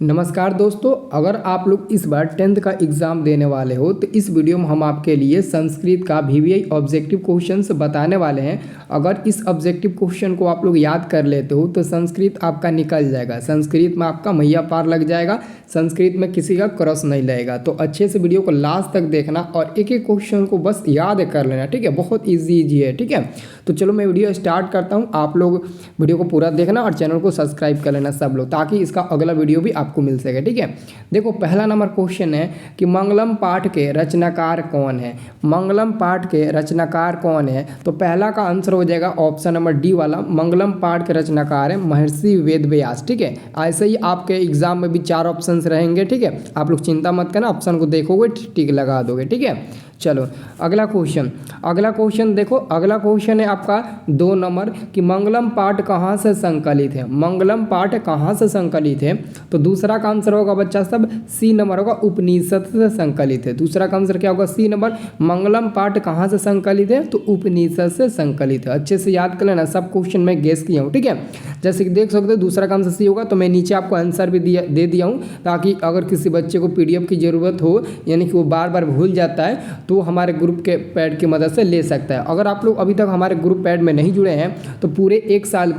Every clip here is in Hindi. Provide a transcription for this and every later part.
नमस्कार दोस्तों, अगर आप लोग इस बार 10th का एग्ज़ाम देने वाले हो तो इस वीडियो में हम आपके लिए संस्कृत का वीवीआई ऑब्जेक्टिव क्वेश्चंस बताने वाले हैं। अगर इस ऑब्जेक्टिव क्वेश्चन को आप लोग याद कर लेते हो तो संस्कृत आपका निकल जाएगा, संस्कृत में आपका मैया पार लग जाएगा, संस्कृत में किसी का क्रॉस नहीं लगेगा। तो अच्छे से वीडियो को लास्ट तक देखना और एक एक क्वेश्चन को बस याद कर लेना, ठीक है। बहुत ईजी है, ठीक है। तो चलो मैं वीडियो स्टार्ट करता हूँ, आप लोग वीडियो को पूरा देखना और चैनल को सब्सक्राइब कर लेना सब लोग, ताकि इसका अगला वीडियो भी आपको मिल सके, ठीक है। देखो पहला नंबर क्वेश्चन है कि मंगलम पाठ के रचनाकार कौन है। मंगलम पाठ के रचनाकार कौन है, तो पहला का आंसर हो जाएगा ऑप्शन नंबर डी वाला, मंगलम पाठ के रचनाकार है महर्षि वेदव्यास, ठीक है। ऐसे ही आपके एग्जाम में भी 4 ऑप्शंस रहेंगे, ठीक है। आप लोग चिंता मत करना, ऑप्शन को देखोगे टिक लगा दोगे, ठीक है। चलो अगला क्वेश्चन देखो, अगला क्वेश्चन है आपका 2 नंबर कि मंगलम पाठ कहाँ से संकलित है। मंगलम पाठ कहाँ से संकलित है, तो दूसरा का आंसर होगा बच्चा सब सी नंबर होगा, उपनिषद से संकलित है। दूसरा का आंसर क्या होगा, सी नंबर। मंगलम पाठ कहाँ से संकलित है, तो उपनिषद से संकलित है। अच्छे से याद कर लेना, सब क्वेश्चन मैं गेस किया हूँ, ठीक है। जैसे कि देख सकते हो दूसरा का आंसर सी होगा, तो मैं नीचे आपको आंसर भी दे दिया हूँ, ताकि अगर किसी बच्चे को PDF की ज़रूरत हो, यानी कि वो बार बार भूल जाता है, तो हमारे ग्रुप के पैड की मदद से ले सकता है। अगर आप लोग अभी तक हमारे ग्रुप पैड में नहीं जुड़े हैं तो पूरे एक साल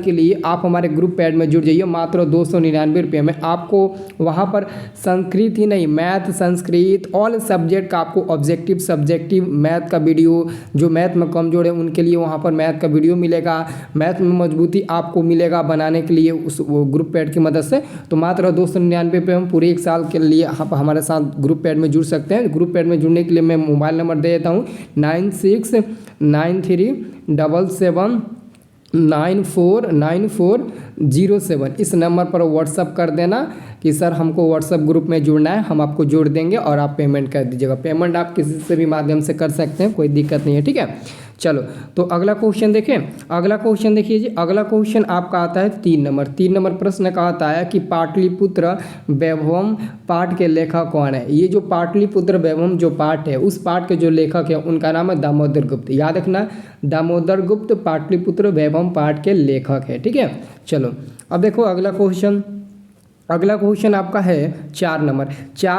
के लिए आप हमारे ग्रुप पैड में जुड़ जाइए। मात्र 299 रुपये में आपको वहाँ पर संस्कृत ही नहीं, मैथ, संस्कृत, ऑल सब्जेक्ट का आपको ऑब्जेक्टिव सब्जेक्टिव मैथ का वीडियो, जो मैथ में कमजोर है उनके लिए वहाँ पर मैथ का वीडियो मिलेगा, मैथ में मजबूती आपको मिलेगा बनाने के लिए उस ग्रुप पैड की मदद से। तो मात्र 299 पे हम पूरे एक साल के लिए आप हमारे साथ ग्रुप पैड में जुड़ सकते हैं। ग्रुप पैड में जुड़ने के लिए मैं मोबाइल नंबर दे देता हूँ 969377949407। इस नंबर पर व्हाट्सअप कर देना कि सर हमको व्हाट्सअप ग्रुप में जुड़ना है, हम आपको जोड़ देंगे और आप पेमेंट कर दीजिएगा। पेमेंट आप किसी से भी माध्यम से कर सकते हैं, कोई दिक्कत नहीं है, ठीक है। चलो तो अगला क्वेश्चन देखें, अगला क्वेश्चन देखिए जी। अगला क्वेश्चन आपका आता है 3 नंबर प्रश्न का आता है कि पाटलिपुत्र वैभवम पाठ के लेखक कौन है। ये जो पाटलिपुत्र वैभवम जो पाठ है, उस पाठ के जो लेखक है उनका नाम है दामोदर गुप्त। याद रखना, दामोदर गुप्त पाटलिपुत्र वैभवम पाठ के लेखक है, ठीक है। चलो अब देखो अगला क्वेश्चन आपका है 4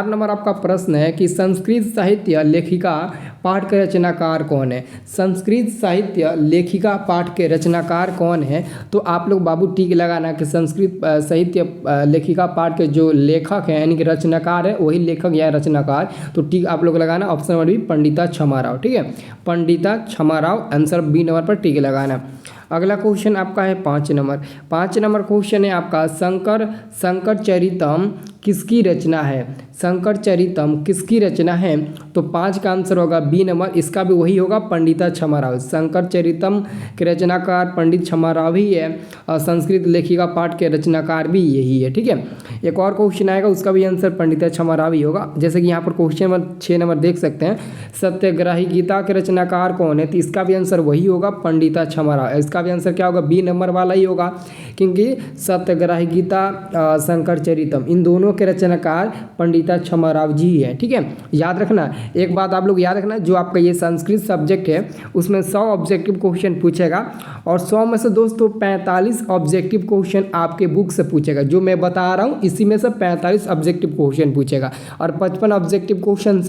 नंबर आपका प्रश्न है कि संस्कृत साहित्य लेखिका पाठ के रचनाकार कौन है। संस्कृत साहित्य लेखिका पाठ के रचनाकार कौन है, तो आप लोग बाबू टिक लगाना कि संस्कृत साहित्य लेखिका पाठ के जो लेखक हैं यानी कि रचनाकार है वही लेखक या रचनाकार, तो टिक आप लोग लगाना। ऑप्शन नंबर बी पंडिता क्षमा राव, ठीक है। पंडिता क्षमा राव, आंसर बी नंबर पर टिक लगाना। अगला क्वेश्चन आपका है 5 नंबर क्वेश्चन है आपका शंकर चरितम किसकी रचना है। शंकर चरितम किसकी रचना है, तो 5 का आंसर होगा बी नंबर, इसका भी वही होगा पंडिता क्षमा राव। शंकर चरितम के रचनाकार पंडित क्षमा राव ही है और संस्कृत लेखिका पाठ के रचनाकार भी यही है, ठीक है। एक और क्वेश्चन आएगा, उसका भी आंसर पंडिता क्षमा राव ही होगा। जैसे कि यहाँ पर क्वेश्चन नंबर 6 नंबर देख सकते हैं, सत्याग्रही गीता के रचनाकार कौन है, तो इसका भी आंसर वही होगा पंडिता क्षमा राव। इसका भी आंसर क्या होगा, बी नंबर वाला ही होगा, क्योंकि सत्याग्रही गीता शंकर चरितम इन दोनों के रचनाकार पंडिता क्षमा राव जी है, ठीक है। याद रखना एक बात, आप लोग याद रखना, जो आपका ये संस्कृत सब्जेक्ट है उसमें 100 ऑब्जेक्टिव क्वेश्चन पूछेगा और 100 में से दोस्तों 45 ऑब्जेक्टिव क्वेश्चन आपके बुक से पूछेगा। जो मैं बता रहा हूँ इसी में से 45 ऑब्जेक्टिव क्वेश्चन पूछेगा और 55 ऑब्जेक्टिव क्वेश्चन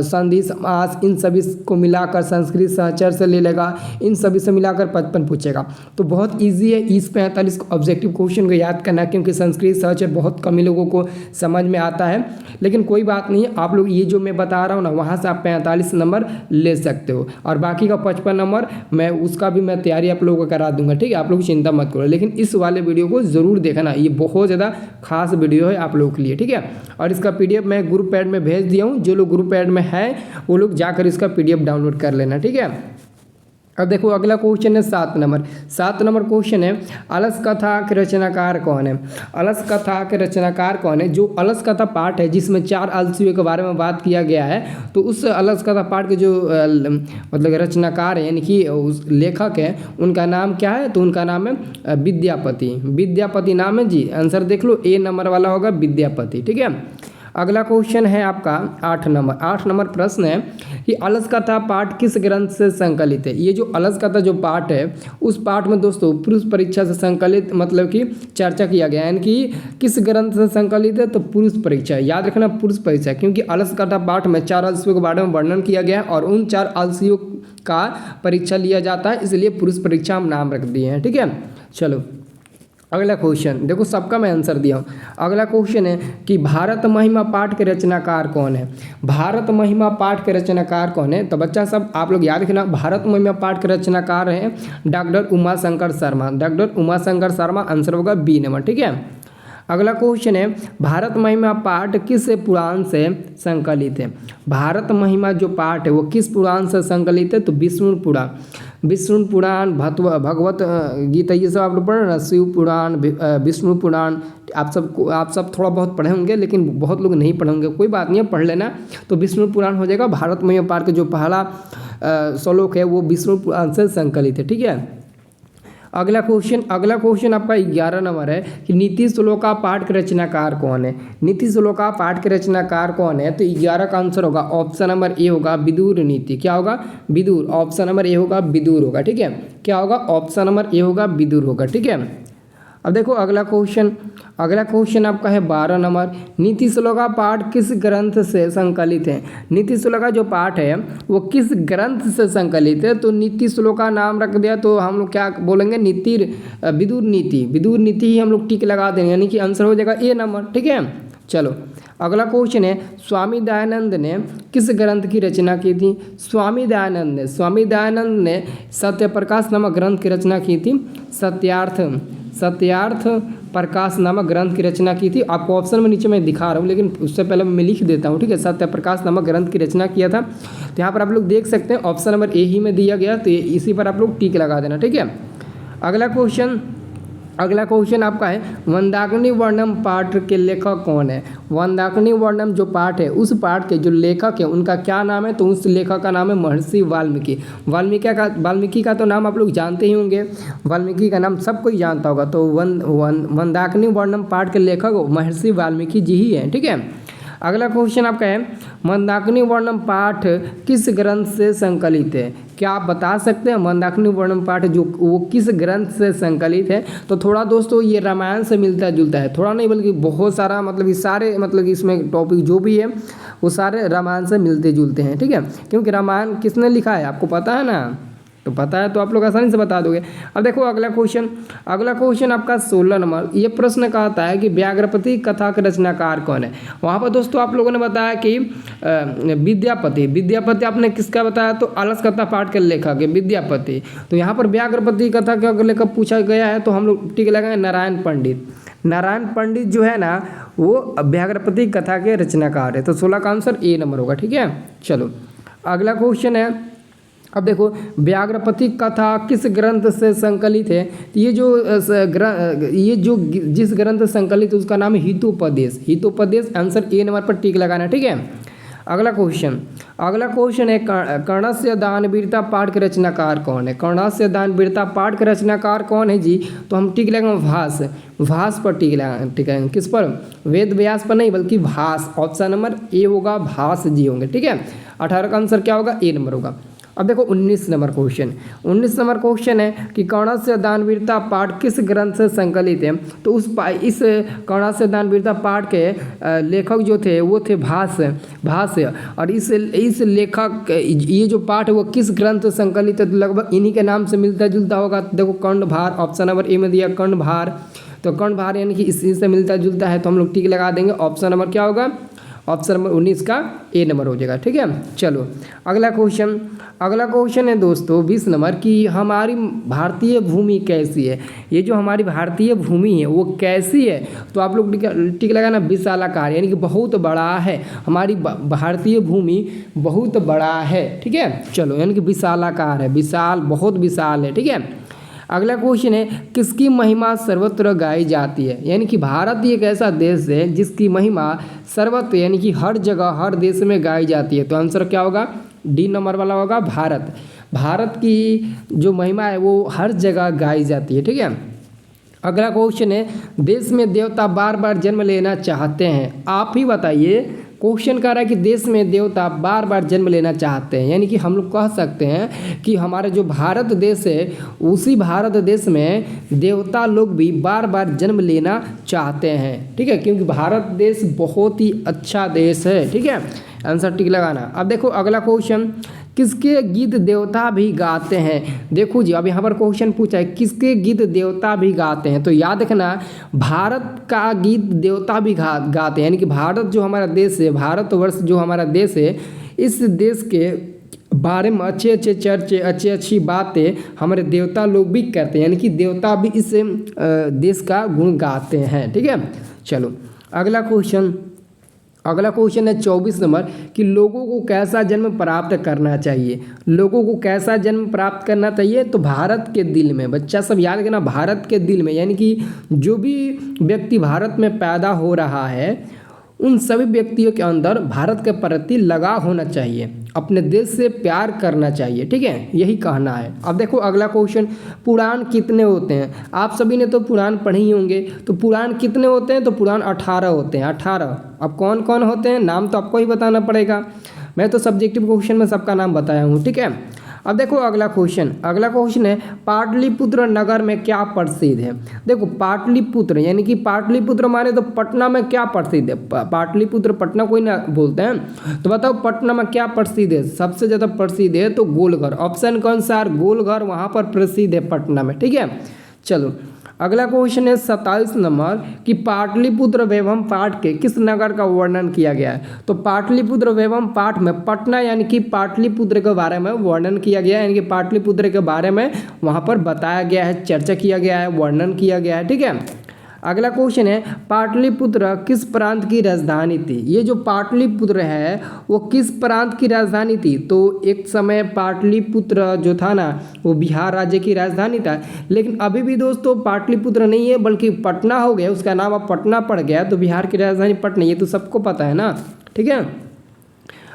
संधि समास इन सभी को मिलाकर संस्कृत सहचर से ले लेगा, इन सभी से मिलाकर 55 पूछेगा। तो बहुत ईजी है इस 45 ऑब्जेक्टिव क्वेश्चन को याद करना, क्योंकि संस्कृत सहचर बहुत कम ही लोगों को समझ में आता है। लेकिन कोई बात नहीं, आप लोग ये जो मैं बता रहा हूँ ना वहाँ से आप 45 नंबर ले सकते हो और बाकी का 55 नंबर मैं उसका भी मैं तैयारी आप लोगों को करा दूंगा, ठीक है। आप लोग चिंता मत करो, लेकिन इस वाले वीडियो को ज़रूर देखना, ये बहुत ज़्यादा खास वीडियो है आप लोगों के लिए, ठीक है। और इसका PDF मैं ग्रुप पैड में भेज दिया हूँ, जो लोग ग्रुप पैड में है वो लोग जाकर इसका PDF डाउनलोड कर लेना, ठीक है। अब देखो अगला क्वेश्चन है 7 नंबर क्वेश्चन है अलस कथा के रचनाकार कौन है। अलस कथा के रचनाकार कौन है, जो अलस कथा पाठ है जिसमें 4 अलसियों के बारे में बात किया गया है, तो उस अलस कथा पाठ के जो मतलब रचनाकार है यानी कि उस लेखक है उनका नाम क्या है, तो उनका नाम है विद्यापति नाम है जी। आंसर देख लो, ए नंबर वाला होगा विद्यापति, ठीक है। अगला क्वेश्चन है आपका 8 नंबर प्रश्न है कि अलस कथा पाठ किस ग्रंथ से संकलित है। ये जो अलस कथा जो पाठ है उस पाठ में दोस्तों पुरुष परीक्षा से संकलित मतलब कि चर्चा किया गया है, यानी कि किस ग्रंथ से संकलित है तो पुरुष परीक्षा। याद रखना पुरुष परीक्षा, क्योंकि अलस कथा पाठ में 4 अलसियों के बारे में वर्णन किया गया है और उन 4 अलसियों का परीक्षा लिया जाता है, इसलिए पुरुष परीक्षा हम नाम रख दिए हैं। ठीक है, चलो अगला क्वेश्चन देखो, सबका मैं आंसर दिया हूँ। अगला क्वेश्चन है कि भारत महिमा पाठ के रचनाकार कौन है। भारत महिमा पाठ के रचनाकार कौन है, तो बच्चा सब आप लोग याद रखना, भारत महिमा पाठ के रचनाकार हैं doctor Umashankar Sharma. Doctor Umashankar Sharma answer होगा बी नंबर। ठीक है, अगला क्वेश्चन है भारत महिमा पाठ किस पुराण से संकलित है। भारत महिमा जो पाठ है वो किस पुराण से संकलित है, तो विष्णु पुराण। विष्णु पुराण, भगवत गीता, ये सब आप लोग पढ़े ना, शिव पुराण, विष्णु पुराण, आप सब थोड़ा बहुत पढ़े होंगे लेकिन बहुत लोग नहीं पढ़े होंगे, कोई बात नहीं है, पढ़ लेना। तो विष्णु पुराण हो जाएगा। भारत महिमा पाठ का जो पहला श्लोक है वो विष्णु पुराण से संकलित है। ठीक है, अगला क्वेश्चन आपका 11 नंबर है कि नीति श्लोका पाठ के रचनाकार कौन है। नीति श्लोका पाठ के रचनाकार कौन है, तो 11 का आंसर होगा ऑप्शन नंबर ए होगा विदुर नीति। क्या होगा, विदुर। ऑप्शन नंबर ए होगा विदुर होगा। ठीक है, क्या होगा, ऑप्शन नंबर ए होगा विदुर होगा। ठीक है, अब देखो अगला क्वेश्चन आपका है 12 नंबर, नीति श्लोका पाठ किस ग्रंथ से संकलित है। नीति श्लोका जो पाठ है वो किस ग्रंथ से संकलित है, तो नीति श्लोका नाम रख दिया तो हम लोग क्या बोलेंगे, विदुर नीति। विदुर नीति ही हम लोग टिक लगा देंगे, यानी कि आंसर हो जाएगा ए नंबर। ठीक है, चलो अगला क्वेश्चन है स्वामी दयानंद ने किस ग्रंथ की रचना की थी। स्वामी दयानंद ने सत्य प्रकाश नामक ग्रंथ की रचना की थी। सत्यार्थ प्रकाश नामक ग्रंथ की रचना की थी। आपको ऑप्शन में नीचे मैं दिखा रहा हूँ, लेकिन उससे पहले मैं लिख देता हूँ। ठीक है, सत्य प्रकाश नामक ग्रंथ की रचना किया था। तो यहाँ पर आप लोग देख सकते हैं ऑप्शन नंबर ए ही में दिया गया, तो इसी पर आप लोग टिक लगा देना। ठीक है, अगला क्वेश्चन आपका है मंदाकिनी वर्णम पाठ के लेखक कौन है। मंदाकिनी वर्णम जो पाठ है उस पाठ के जो लेखक है उनका क्या नाम है, तो उस लेखक का नाम है महर्षि वाल्मीकि। वाल्मीकि का तो नाम आप लोग जानते ही होंगे, वाल्मीकि का नाम सब कोई जानता होगा। तो मंदाकिनी वर्णम पाठ के लेखक महर्षि वाल्मीकि जी ही हैं। ठीक है, अगला क्वेश्चन आपका है मंदाकिनी वर्णम पाठ किस ग्रंथ से संकलित है। क्या आप बता सकते हैं मंदाकिनी वर्णम पाठ जो वो किस ग्रंथ से संकलित है। तो थोड़ा दोस्तों ये रामायण से मिलता जुलता है, थोड़ा नहीं बल्कि बहुत सारा, मतलब ये सारे मतलब इसमें टॉपिक जो भी है वो सारे रामायण से मिलते जुलते हैं। ठीक है, क्योंकि रामायण किसने लिखा है आपको पता है ना, तो पता है तो आप लोग आसानी से बता दोगे। अब देखो अगला क्वेश्चन आपका 16 नंबर, ये प्रश्न कहता है कि व्याघ्रपति कथा के रचनाकार कौन है। वहाँ पर दोस्तों आप लोगों ने बताया कि विद्यापति आपने किसका बताया, तो अलस कथा पाठ के लेखक है विद्यापति। तो यहाँ पर व्याघ्रपति कथा का लेखक पूछा गया है, तो हम लोग टिक लगाएंगे नारायण पंडित जो है ना वो व्याघ्रपति कथा के रचनाकार है। तो 16 का आंसर ए नंबर होगा। ठीक है, चलो अगला क्वेश्चन है, अब देखो व्याघ्रपति कथा किस ग्रंथ से संकलित है। ये जो जिस ग्रंथ से संकलित है उसका नाम है हितोपदेश। आंसर ए नंबर पर टिक लगाना। ठीक है, अगला क्वेश्चन है कर्णस्य दानवीरता पाठ के रचनाकार कौन है। कर्णस्य दानवीरता पाठ के रचनाकार कौन है जी, तो हम टिक लगाएंगे भास पर टिक लगाएंगे। किस पर, वेद व्यास पर नहीं बल्कि भास। ऑप्शन नंबर ए होगा, भास जी होंगे। ठीक है, 18 का आंसर क्या होगा, ए नंबर होगा। अब देखो 19 नंबर क्वेश्चन है कि कर्णस्य दानवीरता पाठ किस ग्रंथ से संकलित है। तो इस कर्णस्य दानवीरता पाठ के लेखक जो थे वो थे भाष्य। और इस लेखक ये जो पाठ है वो किस ग्रंथ से संकलित है, तो लगभग इन्हीं के नाम से मिलता जुलता होगा। देखो कर्णभार, ऑप्शन नंबर ए में दिया कर्णभार, तो कर्णभार यानी कि इसी से मिलता जुलता है, तो हम लोग टिक लगा देंगे। ऑप्शन नंबर क्या होगा, ऑप्शन नंबर 19 का ए नंबर हो जाएगा। ठीक है, चलो अगला क्वेश्चन है दोस्तों 20 नंबर की हमारी भारतीय भूमि कैसी है। ये जो हमारी भारतीय भूमि है वो कैसी है, तो आप लोग टिक लगाना विशालाकार, यानी कि बहुत बड़ा है। हमारी भारतीय भूमि बहुत बड़ा है। ठीक है, चलो यानी कि विशालाकार है, बहुत विशाल है। ठीक है, अगला क्वेश्चन है किसकी महिमा सर्वत्र गाई जाती है। यानी कि भारत एक ऐसा देश है जिसकी महिमा सर्वत्र यानी कि हर जगह हर देश में गाई जाती है। तो आंसर क्या होगा, डी नंबर वाला होगा, भारत की जो महिमा है वो हर जगह गाई जाती है। ठीक है, अगला क्वेश्चन है, देश में देवता बार बार जन्म लेना चाहते हैं, आप ही बताइए। क्वेश्चन कह रहा है कि देश में देवता बार बार जन्म लेना चाहते हैं, यानी कि हम लोग कह सकते हैं कि हमारा जो भारत देश है उसी भारत देश में देवता लोग भी बार बार जन्म लेना चाहते हैं, ठीक है, क्योंकि भारत देश बहुत ही अच्छा देश है, ठीक है, आंसर टिक लगाना। अब देखो अगला क्वेश्चन, किसके गीत देवता भी गाते हैं। देखो जी, अब यहाँ पर क्वेश्चन पूछा है किसके गीत देवता भी गाते हैं, तो याद रखना भारत का गीत देवता भी गाते हैं, यानी कि भारत जो हमारा देश है, भारतवर्ष जो हमारा देश है, इस देश के बारे में अच्छे अच्छे चर्चे, अच्छी बातें हमारे देवता लोग भी करते हैं, यानी कि देवता भी इस देश का गुण गाते हैं, ठीक है। चलो अगला क्वेश्चन है 24 नंबर कि लोगों को कैसा जन्म प्राप्त करना चाहिए। लोगों को कैसा जन्म प्राप्त करना चाहिए, तो भारत के दिल में। बच्चा सब याद रखना, भारत के दिल में, यानी कि जो भी व्यक्ति भारत में पैदा हो रहा है उन सभी व्यक्तियों के अंदर भारत के प्रति लगाव होना चाहिए, अपने देश से प्यार करना चाहिए, ठीक है, यही कहना है। अब देखो अगला क्वेश्चन, पुराण कितने होते हैं। आप सभी ने तो पुराण पढ़े ही होंगे, तो पुराण कितने होते हैं, तो पुराण 18 होते हैं, 18। अब कौन कौन होते हैं, नाम तो आपको ही बताना पड़ेगा, मैं तो सब्जेक्टिव क्वेश्चन में सबका नाम बताया हूँ, ठीक है। अब देखो अगला क्वेश्चन है, पाटलिपुत्र नगर में क्या प्रसिद्ध है। देखो पाटलिपुत्र यानी कि पाटलिपुत्र माने तो पटना में क्या प्रसिद्ध है, पाटलिपुत्र पटना कोई ना बोलते हैं, तो बताओ पटना में क्या प्रसिद्ध है। सबसे ज़्यादा प्रसिद्ध है तो गोलघर, ऑप्शन कौन सा, गोलघर वहाँ पर प्रसिद्ध है पटना में, ठीक है। चलो अगला क्वेश्चन है 27 नंबर कि पाटलिपुत्र वैभव पाठ के किस नगर का वर्णन किया गया है। तो पाटलिपुत्र वैभव पाठ में पटना यानी कि पाटलिपुत्र के बारे में वर्णन किया गया है, यानी कि पाटलिपुत्र के बारे में वहाँ पर बताया गया है, चर्चा किया गया है, वर्णन किया गया है, ठीक है। अगला क्वेश्चन है, पाटलिपुत्र किस प्रांत की राजधानी थी। ये जो पाटलिपुत्र है वो किस प्रांत की राजधानी थी, तो एक समय पाटलिपुत्र जो था ना वो बिहार राज्य की राजधानी था, लेकिन अभी भी दोस्तों पाटलिपुत्र नहीं है बल्कि पटना हो गया, उसका नाम अब पटना पड़ गया, तो बिहार की राजधानी पटना, ये तो सबको पता है ना, ठीक है।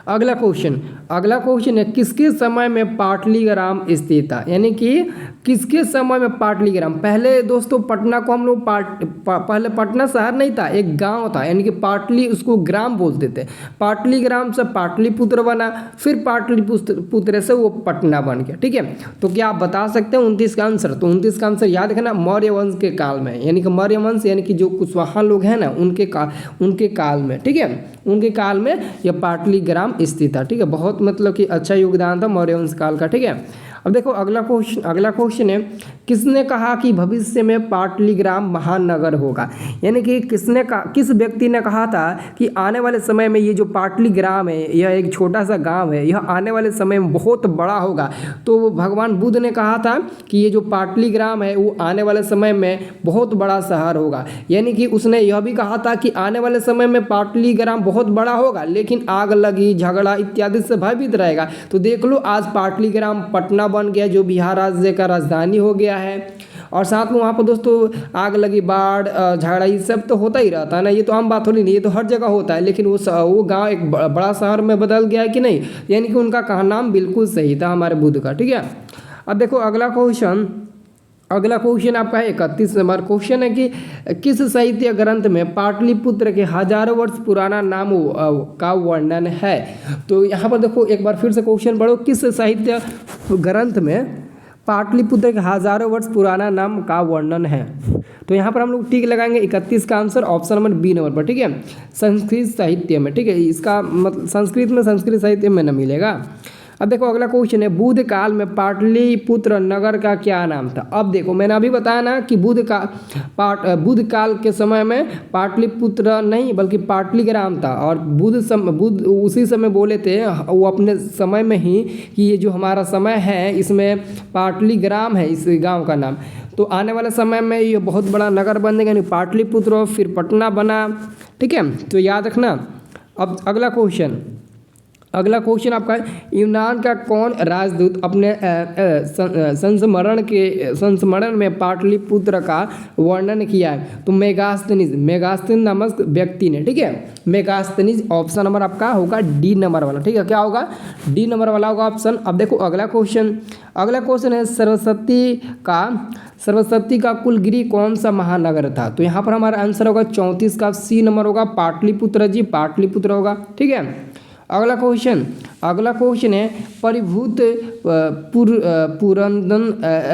अगला क्वेश्चन है, किसके समय में पाटलीग्राम स्थित था, यानी कि किसके समय में पाटलीग्राम। पहले दोस्तों पटना को हम लोग पहले पटना शहर नहीं था, एक गांव था, यानी कि पाटली उसको ग्राम बोलते थे, पाटलीग्राम से पाटलिपुत्र बना, फिर पाटलिपुत्र से वो पटना बन गया, ठीक है। तो क्या आप बता सकते हैं 29 का आंसर, तो 29 का आंसर याद रखना मौर्य वंश के काल में, यानी कि मौर्य वंश यानी कि जो कुशवाहा लोग हैं ना उनके काल में, ठीक है, उनके काल में यह पाटलीग्राम स्थित था, ठीक है। बहुत मतलब कि अच्छा योगदान था मौर्य वंश काल का, ठीक है। अब देखो अगला क्वेश्चन है, किसने कहा कि भविष्य में पाटलीग्राम महानगर होगा, यानी कि किस व्यक्ति ने कहा था कि आने वाले समय में ये जो पाटलीग्राम है यह एक छोटा सा गांव है, यह आने वाले समय में बहुत बड़ा होगा। तो भगवान बुद्ध ने कहा था कि ये जो पाटलीग्राम है वो आने वाले समय में बहुत बड़ा शहर होगा, यानी कि उसने यह भी कहा था कि आने वाले समय में पाटलीग्राम बहुत बड़ा होगा लेकिन आग लगी, झगड़ा इत्यादि से भयभीत रहेगा। तो देख लो आज पाटलीग्राम पटना बन गया जो बिहार राज्य का राजधानी हो गया है, और साथ में वहाँ पर दोस्तों आग लगी, बाढ़, झगड़ा, ये सब तो होता ही रहता है ना, ये तो आम बात थोड़ी नहीं, ये तो हर जगह होता है, लेकिन वो गांव एक बड़ा शहर में बदल गया है कि नहीं, यानी कि उनका कहा नाम बिल्कुल सही था हमारे बुद्ध का, ठीक है। अब देखो अगला क्वेश्चन आपका है 31 नंबर क्वेश्चन है कि किस साहित्य ग्रंथ में पाटलिपुत्र के हजारों वर्ष पुराना नाम का वर्णन है। तो यहाँ पर देखो एक बार फिर से क्वेश्चन पढ़ो, किस साहित्य ग्रंथ में पाटलिपुत्र के हजारों वर्ष पुराना नाम का वर्णन है। तो यहाँ पर हम लोग टिक लगाएंगे 31 का answer option number B number पर, ठीक है, संस्कृत साहित्य में, ठीक है, इसका मतलब संस्कृत साहित्य में न मिलेगा। अब देखो अगला क्वेश्चन है, बुद्ध काल में पाटलिपुत्र नगर का क्या नाम था। अब देखो मैंने अभी बताया ना कि बुद्ध काल के समय में पाटलिपुत्र नहीं बल्कि पाटलीग्राम था, और बुद्ध उसी समय बोले थे वो अपने समय में ही कि ये जो हमारा समय है इसमें पाटलीग्राम है इस गांव का नाम, तो आने वाले समय में ये बहुत बड़ा नगर बनेगा, यानी पाटलिपुत्र फिर पटना बना, ठीक है, तो याद रखना। अब अगला क्वेश्चन आपका है, यूनान का कौन राजदूत अपने संस्मरण में पाटलिपुत्र का वर्णन किया है। तो मेगास्थनीज नामक व्यक्ति ने, ठीक है, मेगास्थनीज ऑप्शन नंबर आपका होगा डी नंबर वाला, ठीक है, क्या होगा डी नंबर वाला होगा ऑप्शन। अब देखो अगला क्वेश्चन है, सरस्वती का सरस्वती का कुलगिरी कौन सा महानगर था? तो यहाँ पर हमारा आंसर होगा 34 का सी नंबर होगा पाटलिपुत्र जी, पाटलिपुत्र होगा। ठीक है, अगला क्वेश्चन है परिभूत पुरंदम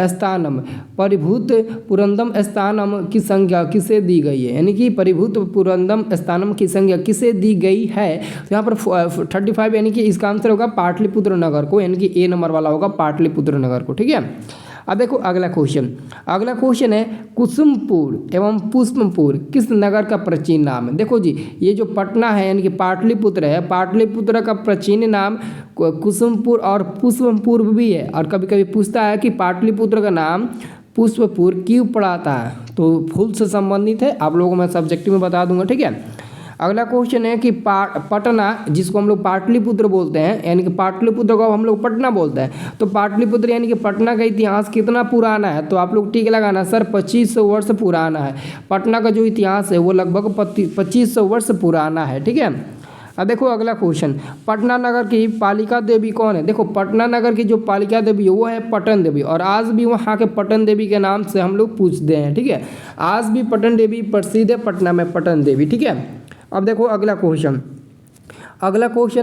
स्थानम, परिभूत पुरंदम स्थानम की संज्ञा किसे दी गई है? यानी कि परिभूत पुरंदम स्थानम की संज्ञा किसे दी गई है? तो यहाँ पर 35 यानी कि इसका आंसर होगा पाटलिपुत्र नगर को, यानी कि ए नंबर वाला होगा पाटलिपुत्र नगर को। ठीक है, अब देखो अगला क्वेश्चन है कुसुमपुर एवं पुष्पपुर किस नगर का प्राचीन नाम है? देखो जी, ये जो पटना है यानी कि पाटलिपुत्र है, पाटलिपुत्र का प्राचीन नाम कुसुमपुर और पुष्पपुर भी है। और कभी कभी पूछता है कि पाटलिपुत्र का नाम पुष्पपुर क्यों पड़ा था? तो फूल से संबंधित है, आप लोगों को मैं सब्जेक्टिव में बता दूंगा। ठीक है, अगला क्वेश्चन है कि पटना जिसको हम लोग पाटलिपुत्र बोलते हैं, यानी कि पाटलिपुत्र को हम लोग पटना बोलते हैं, तो पाटलिपुत्र यानी कि पटना का इतिहास कितना पुराना है? तो आप लोग टिक लगाना सर 2500 वर्ष पुराना है। पटना का जो इतिहास है वो लगभग 2500 वर्ष पुराना है। ठीक है, अब देखो अगला क्वेश्चन, पटना नगर की पालिका देवी कौन है? देखो पटना नगर की जो पालिका देवी है वो है पटन देवी, और आज भी वहाँ के पटन देवी के नाम से हम लोग पूछते हैं। ठीक है, आज भी पटन देवी प्रसिद्ध है, पटना में पटन देवी। ठीक है, अब देखो अगला क्वेश्चन,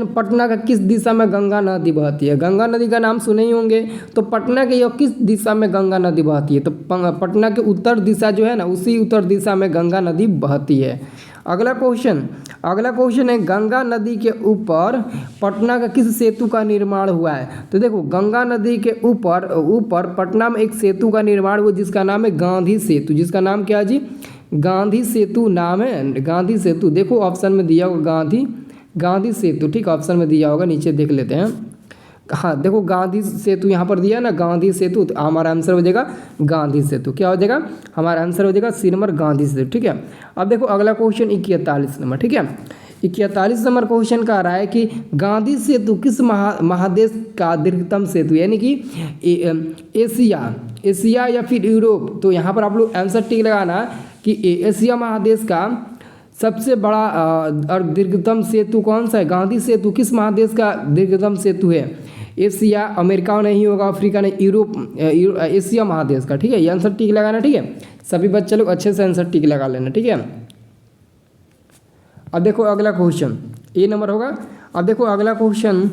पटना का किस दिशा में गंगा नदी बहती है? गंगा नदी का नाम सुने ही होंगे, तो पटना के किस दिशा में गंगा नदी बहती है? तो पटना के उत्तर दिशा जो है ना, उसी उत्तर दिशा में गंगा नदी बहती है। अगला क्वेश्चन है गंगा नदी के ऊपर पटना का किस सेतु का निर्माण हुआ है? तो देखो गंगा नदी के ऊपर पटना में एक सेतु का निर्माण हुआ जिसका नाम है गांधी सेतु। जिसका नाम क्या है जी? गांधी सेतु नाम है, गांधी सेतु। देखो ऑप्शन में दिया होगा गांधी सेतु। ठीक, ऑप्शन में दिया होगा, नीचे देख लेते हैं। हाँ देखो गांधी सेतु यहाँ पर दिया है ना, गांधी सेतु, तो हमारा आंसर हो जाएगा गांधी सेतु। क्या हो जाएगा? हमारा आंसर हो जाएगा सी नंबर गांधी सेतु। ठीक है, अब देखो अगला क्वेश्चन 41 नंबर। ठीक है, 41 नंबर क्वेश्चन कह रहा है कि गांधी सेतु किस महादेश का दीर्घतम सेतु, यानी कि एशिया या फिर यूरोप? तो यहाँ पर आप लोग आंसर टिक लगाना कि एशिया महादेश का सबसे बड़ा और दीर्घतम सेतु कौन सा है? गांधी सेतु किस महादेश का दीर्घतम सेतु है? एशिया, अमेरिका नहीं होगा, अफ्रीका नहीं, यूरोप, एशिया महादेश का। ठीक है, ये आंसर टिक लगाना। ठीक है, सभी बच्चे लोग अच्छे से आंसर टिक लगा लेना। ठीक है, अब देखो अगला क्वेश्चन ए नंबर होगा। अब देखो अगला क्वेश्चन,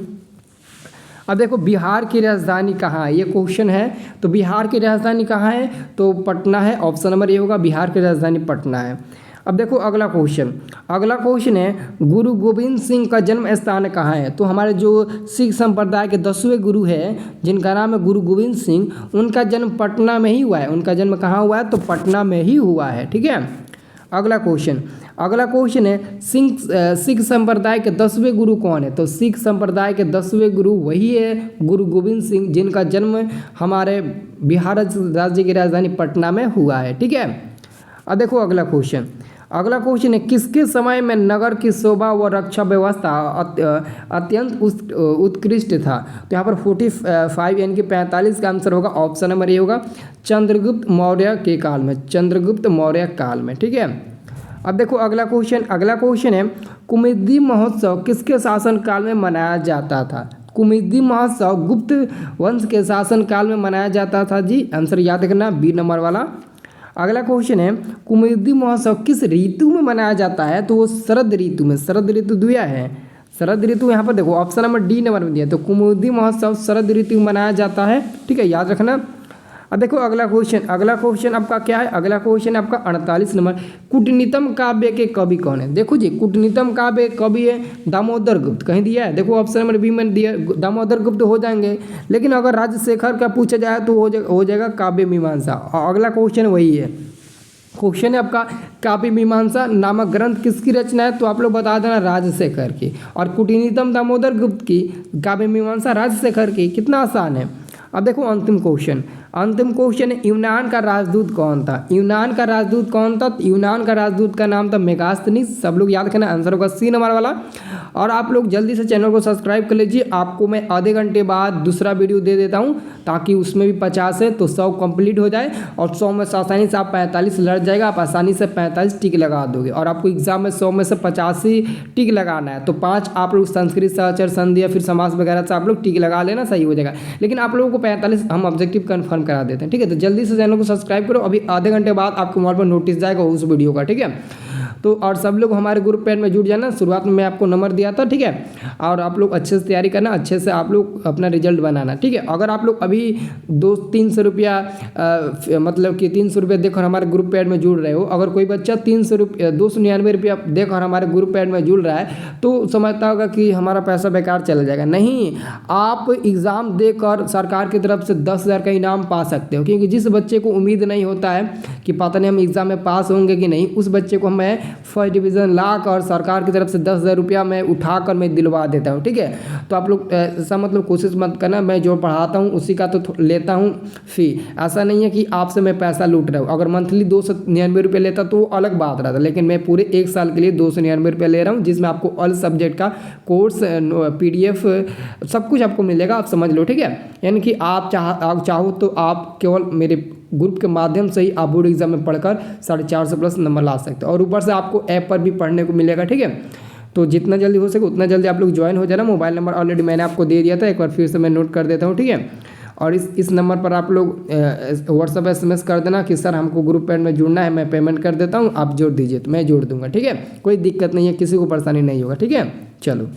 अब देखो बिहार की राजधानी कहाँ है? ये क्वेश्चन है, तो बिहार की राजधानी कहाँ है? तो पटना है, ऑप्शन नंबर ए होगा, बिहार की राजधानी पटना है। अब देखो अगला क्वेश्चन है गुरु गोविंद सिंह का जन्म स्थान कहाँ है? तो हमारे जो सिख संप्रदाय के 10वें गुरु हैं जिनका नाम है गुरु गोविंद सिंह, उनका जन्म पटना में ही हुआ है। उनका जन्म कहाँ हुआ है? तो पटना में ही हुआ है। ठीक है, अगला क्वेश्चन है सिख संप्रदाय के 10वें गुरु कौन है? तो सिख संप्रदाय के 10वें गुरु वही है गुरु गोविंद सिंह, जिनका जन्म हमारे बिहार राज्य की राजधानी पटना में हुआ है। ठीक है, अब देखो अगला क्वेश्चन है किसके समय में नगर की शोभा व रक्षा व्यवस्था अत्यंत उत्कृष्ट था? तो यहाँ पर 45 यानी कि 45 का आंसर होगा, ऑप्शन नंबर ए होगा, चंद्रगुप्त मौर्य के काल में, चंद्रगुप्त मौर्य काल में। ठीक है, अब देखो अगला क्वेश्चन है कुमुदी महोत्सव किसके शासन काल में मनाया जाता था? कुमुदी महोत्सव गुप्त वंश के शासन काल में मनाया जाता था जी, आंसर याद रखना बी नंबर वाला। अगला क्वेश्चन है कुमुदी महोत्सव किस ऋतु में मनाया जाता है? तो वो शरद ऋतु में, शरद ऋतु दिया है, शरद ऋतु यहाँ पर देखो ऑप्शन नंबर डी नंबर में दिया, तो कुमुदी महोत्सव शरद ऋतु में मनाया जाता है। ठीक है, याद रखना। अब देखो अगला क्वेश्चन आपका क्या है? अगला क्वेश्चन आपका 48 नंबर, कूटनीतम काव्य के कवि कौन है? देखो जी, कूटनीतम काव्य कवि है दामोदर गुप्त, कहीं दिया है, देखो ऑप्शन नंबर बी में दिया, दामोदर गुप्त हो जाएंगे। लेकिन अगर राजशेखर का पूछा जाए तो हो जाएगा काव्य मीमांसा। अगला क्वेश्चन वही है, क्वेश्चन है आपका काव्य मीमांसा नामक ग्रंथ किसकी रचना है? तो आप लोग बता देना राजशेखर की, और कूटनीतम दामोदर गुप्त की, काव्य मीमांसा राजशेखर की। कितना आसान है। अब देखो अंतिम क्वेश्चन है यूनान का राजदूत कौन था? यूनान का राजदूत का नाम था मेगास्थनीस। सब लोग याद रखना, आंसर होगा सी नंबर वाला। और आप लोग जल्दी से चैनल को सब्सक्राइब कर लीजिए, आपको मैं आधे घंटे बाद दूसरा वीडियो दे देता हूं, ताकि उसमें भी 50 है तो 100 कंप्लीट हो जाए, और 100 में से आसानी से आप 45 लड़ जाएगा, आप आसानी से 45 टिक लगा दोगे। और आपको एग्जाम में 100 में से 85 टिक लगाना है, तो 5 आप लोग संस्कृत, सहचर, संधि या फिर समास वगैरह से आप लोग टिक लगा लेना, सही हो जाएगा। लेकिन आप लोगों को 45 हम ऑब्जेक्टिव कन्फर्म खत्म करा देते हैं, ठीक है। तो जल्दी से चैनल को सब्सक्राइब करो, अभी आधे घंटे बाद आपको मोबाइल पर नोटिस जाएगा उस वीडियो का, ठीक है। तो और सब लोग हमारे ग्रुप पेड में जुड़ जाना, शुरुआत में मैं आपको नंबर दिया था, ठीक है। और आप लोग अच्छे से तैयारी करना, अच्छे से आप लोग अपना रिजल्ट बनाना, ठीक है। अगर आप लोग अभी 200-300 रुपया मतलब कि 300 रुपये देकर हमारे ग्रुप पेड में जुड़ रहे हो, अगर कोई बच्चा 299 रुपया देकर हमारे ग्रुप पेड में जुड़ रहा है तो समझता होगा कि हमारा पैसा बेकार चला जाएगा। नहीं, आप एग्ज़ाम देकर सरकार की तरफ से 10,000 का इनाम पा सकते हो, क्योंकि जिस बच्चे को उम्मीद नहीं होता है कि पता नहीं हम एग्ज़ाम में पास होंगे कि नहीं, उस बच्चे को मैं फर्स्ट डिवीज़न ला कर सरकार की तरफ से 10,000 रुपया मैं उठा कर मैं दिलवा देता हूँ, ठीक है। तो आप लोग ऐसा मतलब कोशिश मत करना, मैं जो पढ़ाता हूँ उसी का तो लेता हूँ फ़ी। ऐसा नहीं है कि आपसे मैं पैसा लूट रहा हूँ। अगर मंथली 299 रुपये लेता तो वो अलग बात रहता, लेकिन मैं पूरे 1 साल के लिए 299 रुपये ले रहा हूँ, जिसमें आपको ऑल सब्जेक्ट का कोर्स, PDF सब कुछ आपको मिलेगा, आप समझ लो, ठीक है। यानी कि आप चाहो तो आप केवल मेरे ग्रुप के माध्यम से ही आप बोर्ड एग्जाम में पढ़कर 450 प्लस नंबर ला सकते हो, और ऊपर से आपको ऐप पर भी पढ़ने को मिलेगा, ठीक है। तो जितना जल्दी हो सके उतना जल्दी आप लोग ज्वाइन हो जाना। मोबाइल नंबर ऑलरेडी मैंने आपको दे दिया था, एक बार फिर से मैं नोट कर देता हूँ, ठीक है। और इस नंबर पर आप लोग व्हाट्सअप SMS कर देना कि सर हमको ग्रुप पेड में जुड़ना है, मैं पेमेंट कर देता हूँ, आप जोड़ दीजिए, तो मैं जोड़ दूंगा, ठीक है। कोई दिक्कत नहीं है, किसी को परेशानी नहीं होगा, ठीक है। चलो।